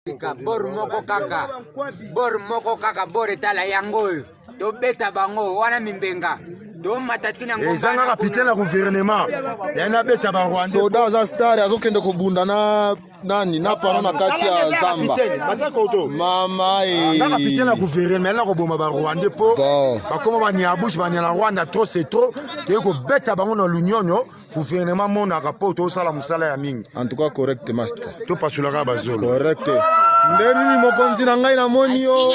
Bor moko kaka bor etala yango to beta bango wana mimbenga do matatina ngomba ezanga capitaine ya gouvernement yana beta ba Rwanda soda za star azokende kubunda na nani na pano na kati ya zamba mama nga capitaine ya gouvernement na ko boma ba Rwanda po bakoma ba nyabush ba nyala Rwanda trop c'est trop te ko beta bango na l'union gouvernement mona rapport to sala musala ya mingi en tout cas correct master to pasulaka bazolo correct ndeni ni mokonzi na ngai na moni yo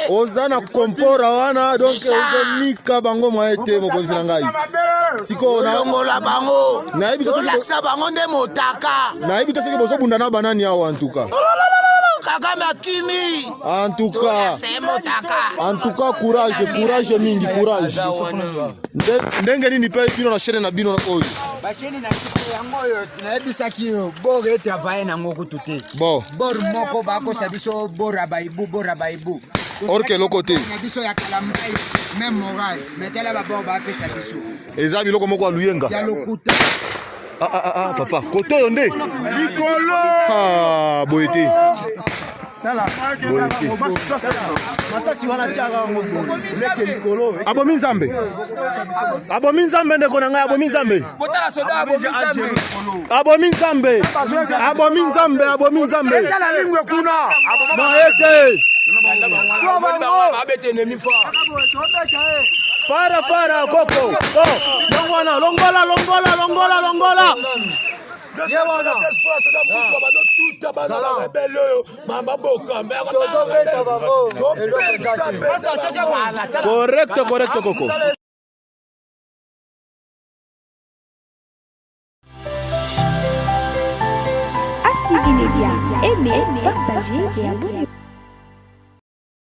ozana kompora wana donc ozonika bango maete mokonzi na ngai siko na ngola bango na ebi to laksa bango nde motaka na ebi to seki bozo bunda na banani awa en tout cas Kagame akimi en tout cas courage mingi courage ndenge nini pe bino na chaîne na bino oyo basheni na kitu yango yo na ebisaki bor et travailler na ngoko tuté bon bor moko bako sabiso bora baibu orke lokote na biso ya kalamai même moral metela ba bor ba pesa biso eza biloko moko aluyenga ya lokuta papa koto yo nde likolo boyete abomi nzambe ndeko na ngai abomi nzambe maete fara koko longola correct koko Active Media, aimez, partagez et abonnez-vous.